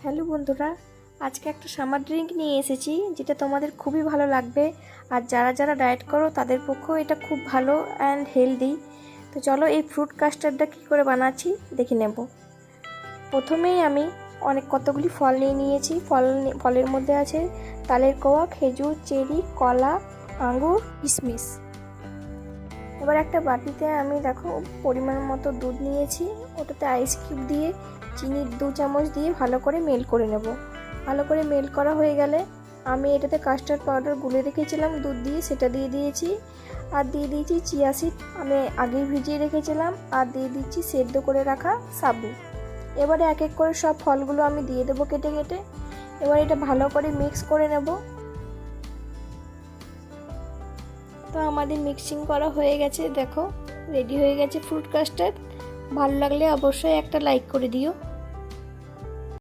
Hello বন্ধুরা, আজকে একটা সামার ড্রিঙ্ক নিয়ে এসেছি যেটা তোমাদের খুবই ভালো লাগবে। আর যারা যারা ডায়েট করো তাদের পক্ষেও এটা খুব ভালো অ্যান্ড হেলদি। তো চলো এই ফ্রুট কাস্টার্ডটা কী করে বানাচ্ছি দেখে নেব। প্রথমেই আমি কতগুলি ফল নিয়ে নিয়েছি। ফলের মধ্যে আছে তালের কোয়া, খেজুর, চেরি, কলা, আঙ্গুর, কিশমিশ। এবার একটা বাটিতে আমি দেখো পরিমাণ মতো দুধ নিয়েছি, ওটাতে আইস কিউব দিয়ে চিনি 2 চামচ দিয়ে ভালো করে মেল্ট করে নেব। ভালো করে মেল্ট করা হয়ে গেলে আমি এটাতে কাস্টার্ড পাউডার গুলে রেখেছিলাম দুধ দিয়ে, সেটা দিয়ে দিয়েছি। আর দিয়ে দিয়েছি চিয়া সিড, আমি আগেই ভিজিয়ে রেখেছিলাম। আর দিয়ে দিচ্ছি সেদ্ধ করে রাখা সাবু। এবারে এক এক করে সব ফলগুলো আমি দিয়ে দেবো কেটে কেটে। এবার এটা ভালো করে মিক্স করে নেব। তো আমাদের মিক্সিং করা হয়ে গেছে, দেখো রেডি হয়ে গেছে ফ্রুট কাস্টার্ড। ভালো লাগলে অবশ্যই একটা লাইক করে দিও।